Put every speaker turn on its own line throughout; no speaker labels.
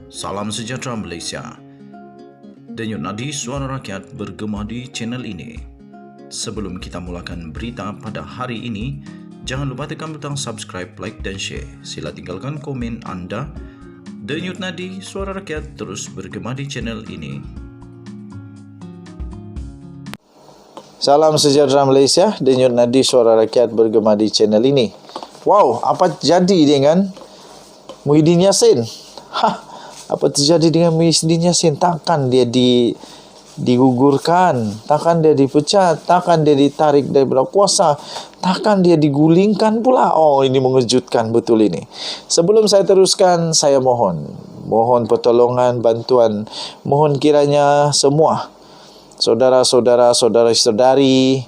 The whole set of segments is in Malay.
Salam sejahtera Malaysia. Denyut nadi suara rakyat bergema di channel ini. Sebelum kita mulakan berita pada hari ini, jangan lupa tekan butang subscribe, like dan share. Sila tinggalkan komen anda. Denyut nadi suara rakyat terus bergema di channel ini.
Salam sejahtera Malaysia. Denyut nadi suara rakyat bergema di channel ini. Wow, apa jadi dengan Muhyiddin Yassin? Apa terjadi dengan Muhyiddin Yassin? Takkan dia digugurkan? Takkan dia dipecat? Takkan dia ditarik daripada kuasa? Takkan dia digulingkan pula? Oh, ini mengejutkan betul ini. Sebelum saya teruskan, saya mohon pertolongan, bantuan. Mohon kiranya semua saudara-saudara, saudara-saudari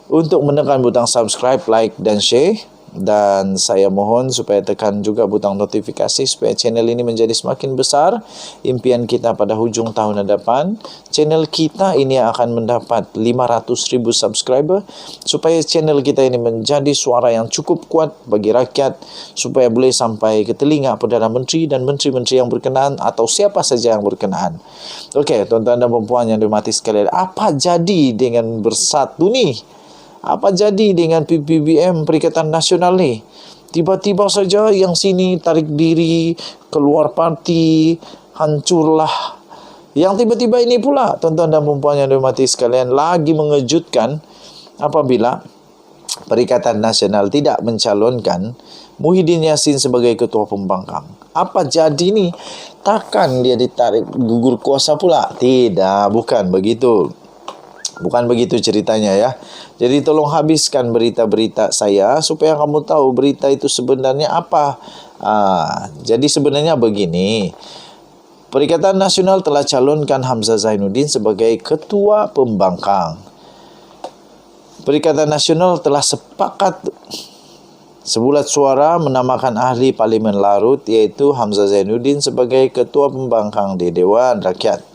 untuk menekan butang subscribe, like dan share. Dan saya mohon supaya tekan juga butang notifikasi supaya channel ini menjadi semakin besar. Impian kita pada hujung tahun hadapan, channel kita ini akan mendapat 500,000 subscriber supaya channel kita ini menjadi suara yang cukup kuat bagi rakyat supaya boleh sampai ke telinga Perdana Menteri dan menteri-menteri yang berkenaan atau siapa saja yang berkenaan. Okey, tuan-tuan dan puan-puan yang dihormati sekalian, apa jadi dengan Bersatu ni? Apa jadi dengan PPBM Perikatan Nasional ni? Tiba-tiba saja yang sini tarik diri, keluar parti, hancurlah. Yang tiba-tiba ini pula, tuan-tuan dan puan-puan yang dihormati sekalian, lagi mengejutkan apabila Perikatan Nasional tidak mencalonkan Muhyiddin Yassin sebagai ketua pembangkang. Apa jadi ni? Takkan dia ditarik gugur kuasa pula? Tidak, bukan begitu. Bukan begitu ceritanya ya. Jadi tolong habiskan berita-berita saya supaya kamu tahu berita itu sebenarnya apa. Jadi sebenarnya begini. Perikatan Nasional telah calonkan Hamzah Zainuddin sebagai ketua pembangkang. Perikatan Nasional telah sepakat sebulat suara menamakan ahli Parlimen Larut iaitu Hamzah Zainuddin sebagai ketua pembangkang di Dewan Rakyat.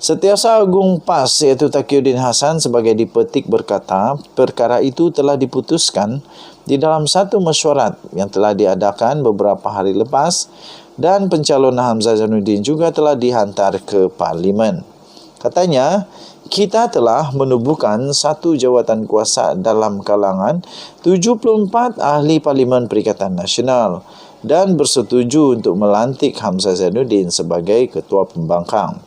Setiausaha Agung PAS iaitu Taqiyuddin Hassan sebagai dipetik berkata, perkara itu telah diputuskan di dalam satu mesyuarat yang telah diadakan beberapa hari lepas dan pencalonan Hamzah Zainuddin juga telah dihantar ke Parlimen. Katanya, kita telah menubuhkan satu jawatan kuasa dalam kalangan 74 ahli Parlimen Perikatan Nasional dan bersetuju untuk melantik Hamzah Zainuddin sebagai ketua pembangkang.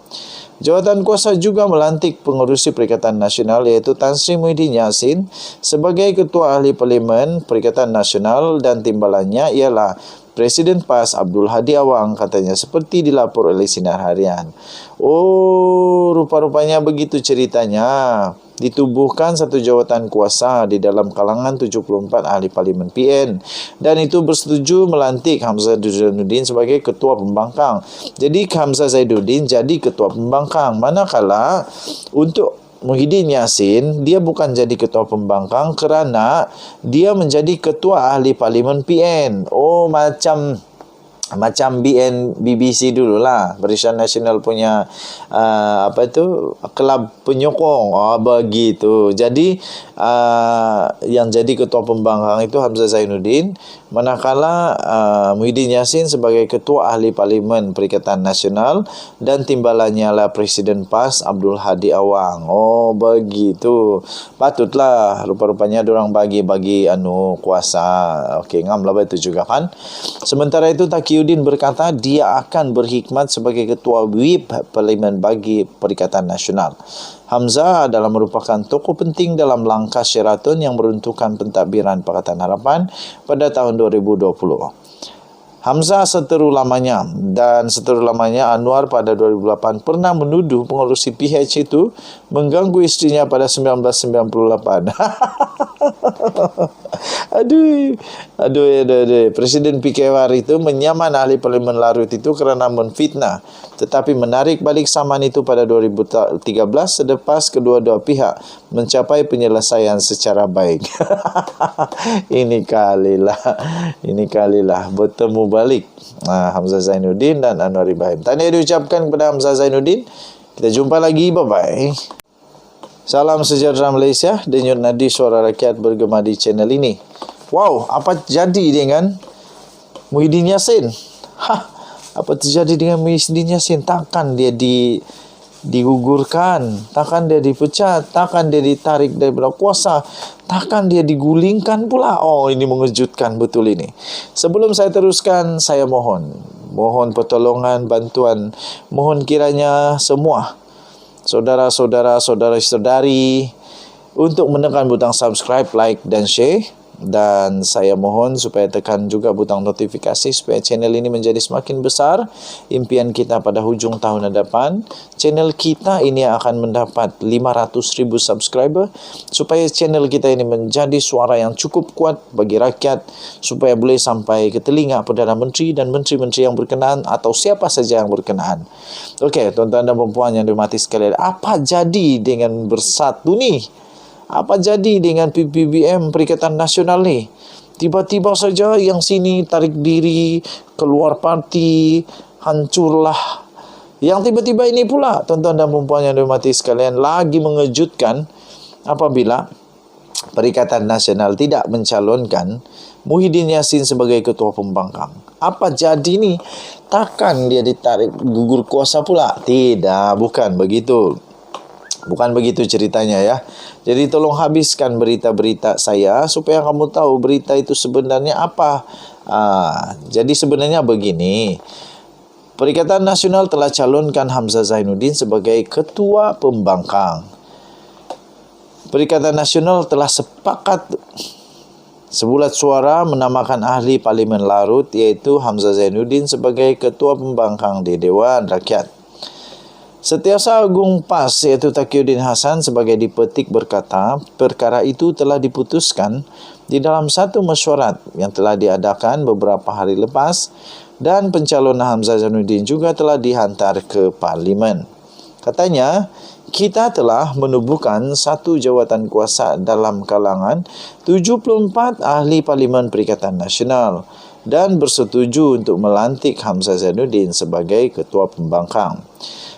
Jawatan kuasa juga melantik pengerusi Perikatan Nasional iaitu Tan Sri Muhyiddin Yassin sebagai Ketua Ahli Parlimen Perikatan Nasional dan timbalannya ialah Presiden PAS Abdul Hadi Awang, katanya seperti dilapor oleh Sinar Harian. Oh, rupa-rupanya begitu ceritanya. Ditubuhkan satu jawatan kuasa di dalam kalangan 74 ahli Parlimen PN dan itu bersetuju melantik Hamzah Zainuddin sebagai ketua pembangkang. Jadi Hamzah Zainuddin jadi ketua pembangkang, manakala untuk Muhyiddin Yassin dia bukan jadi ketua pembangkang kerana dia menjadi ketua ahli Parlimen PN. Oh, macam BBC dululah, Barisan Nasional punya kelab penyokong. Begitu. Jadi yang jadi ketua pembangkang itu Hamzah Zainuddin, manakala Muhyiddin Yassin sebagai ketua ahli Parlimen Perikatan Nasional dan timbalannya lah Presiden PAS Abdul Hadi Awang. Oh, begitu. Patutlah rupa-rupanya diorang bagi kuasa. Okey, ngam lah itu juga kan. Sementara itu Taqiyuddin berkata dia akan berkhidmat sebagai ketua WIP Parlimen bagi Perikatan Nasional. Hamzah adalah merupakan tokoh penting dalam langkah Sheraton yang meruntuhkan pentadbiran Pakatan Harapan pada tahun 2020. Hamzah seteru lamanya Anwar pada 2008 pernah menuduh pengerusi PH itu mengganggu istrinya pada 1998. Aduh. Presiden PKWR itu menyaman ahli Parlimen Larut itu kerana menfitnah, tetapi menarik balik saman itu pada 2013 selepas kedua-dua pihak mencapai penyelesaian secara baik. Ini kalilah bertemu balik Hamzah Zainuddin dan Anwar Ibrahim. Tahniah diucapkan kepada Hamzah Zainuddin. Kita jumpa lagi. Bye-bye. Salam sejahtera Malaysia. Denyut nadi suara rakyat bergema di channel ini. Wow, apa jadi dengan Muhyiddin Yassin? Apa terjadi dengan Muhyiddin Yassin? Takkan dia digugurkan, takkan dia dipecat, takkan dia ditarik daripada kuasa, takkan dia digulingkan pula. Oh, ini mengejutkan betul ini. Sebelum saya teruskan, saya mohon pertolongan, bantuan. Mohon kiranya semua saudara-saudara, saudara-saudari untuk menekan butang subscribe, like dan share. Dan saya mohon supaya tekan juga butang notifikasi supaya channel ini menjadi semakin besar. Impian kita pada hujung tahun hadapan, channel kita ini akan mendapat 500,000 subscriber, supaya channel kita ini menjadi suara yang cukup kuat bagi rakyat, supaya boleh sampai ke telinga Perdana Menteri dan menteri-menteri yang berkenaan atau siapa saja yang berkenaan. Okey, tuan-tuan dan puan-puan yang dirahmati sekalian, apa jadi dengan Bersatu ni? Apa jadi dengan PPBM Perikatan Nasional ni? Tiba-tiba saja yang sini tarik diri, keluar parti, hancurlah. Yang tiba-tiba ini pula, tuan-tuan dan puan-puan yang dirahmati sekalian, lagi mengejutkan apabila Perikatan Nasional tidak mencalonkan Muhyiddin Yassin sebagai ketua pembangkang. Apa jadi ni? Takkan dia ditarik gugur kuasa pula? Tidak, bukan begitu. Bukan begitu ceritanya ya. Jadi tolong habiskan berita-berita saya supaya kamu tahu berita itu sebenarnya apa. Jadi sebenarnya begini. Perikatan Nasional telah calonkan Hamzah Zainuddin sebagai ketua pembangkang. Perikatan Nasional telah sepakat sebulat suara menamakan ahli Parlimen Larut iaitu Hamzah Zainuddin sebagai ketua pembangkang di Dewan Rakyat. Setiausaha Agung PAS iaitu Taqiyuddin Hasan sebagai dipetik berkata, perkara itu telah diputuskan di dalam satu mesyuarat yang telah diadakan beberapa hari lepas dan pencalonan Hamzah Zainuddin juga telah dihantar ke Parlimen. Katanya, kita telah menubuhkan satu jawatan kuasa dalam kalangan 74 ahli Parlimen Perikatan Nasional dan bersetuju untuk melantik Hamzah Zainuddin sebagai ketua pembangkang.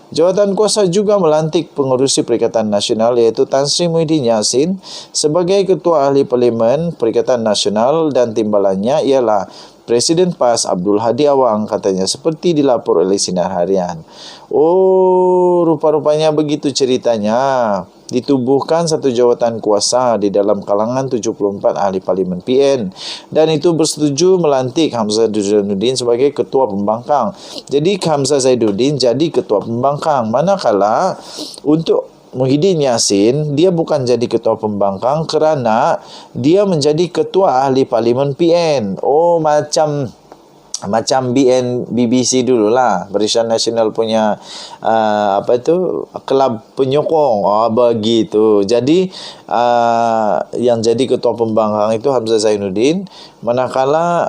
Jawatan kuasa juga melantik pengerusi Perikatan Nasional iaitu Tan Sri Muhyiddin Yassin sebagai Ketua Ahli Parlimen Perikatan Nasional dan timbalannya ialah Presiden PAS Abdul Hadi Awang, katanya seperti dilapor oleh Sinar Harian. Oh, rupa-rupanya begitu ceritanya. Ditubuhkan satu jawatan kuasa di dalam kalangan 74 ahli Parlimen PN dan itu bersetuju melantik Hamzah Zainuddin sebagai ketua pembangkang. Jadi Hamzah Zainuddin jadi ketua pembangkang, manakala untuk Muhyiddin Yassin dia bukan jadi ketua pembangkang kerana dia menjadi ketua ahli Parlimen PN. Oh, macam BBC dululah, Barisan Nasional punya kelab penyokong. Begitu. Jadi yang jadi ketua pembangkang itu Hamzah Zainuddin, manakala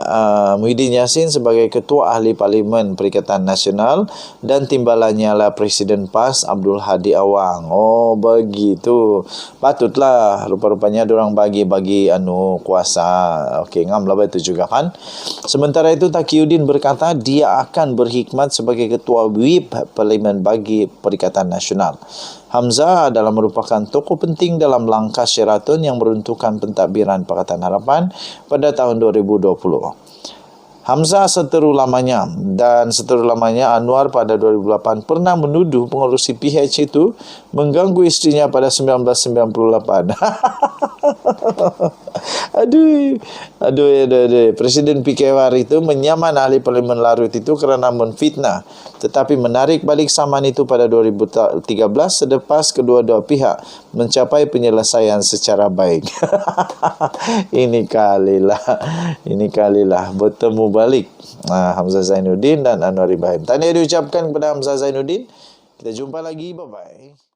Muhyiddin Yassin sebagai ketua ahli Parlimen Perikatan Nasional dan timbalannya lah Presiden PAS Abdul Hadi Awang. Oh, begitu. Patutlah rupa-rupanya diorang bagi kuasa. Okey, ngam lah itu juga kan. Sementara itu Taqiyuddin berkata dia akan berkhidmat sebagai ketua WIP Parlimen bagi Perikatan Nasional. Hamzah adalah merupakan tokoh penting dalam langkah Sheraton yang meruntuhkan pentadbiran Pakatan Harapan pada tahun 2020. Hamzah seteru lamanya Anwar pada 2008 pernah menuduh pengurusi PH itu mengganggu istrinya pada 1998. Aduh. Presiden PKWR itu menyaman ahli Parlimen Larut itu kerana menfitnah, tetapi menarik balik saman itu pada 2013 selepas kedua-dua pihak mencapai penyelesaian secara baik. Ini kalilah bertemu balik Hamzah Zainuddin dan Anwar Ibrahim. Tahniah diucapkan kepada Hamzah Zainuddin. Kita jumpa lagi. Bye-bye.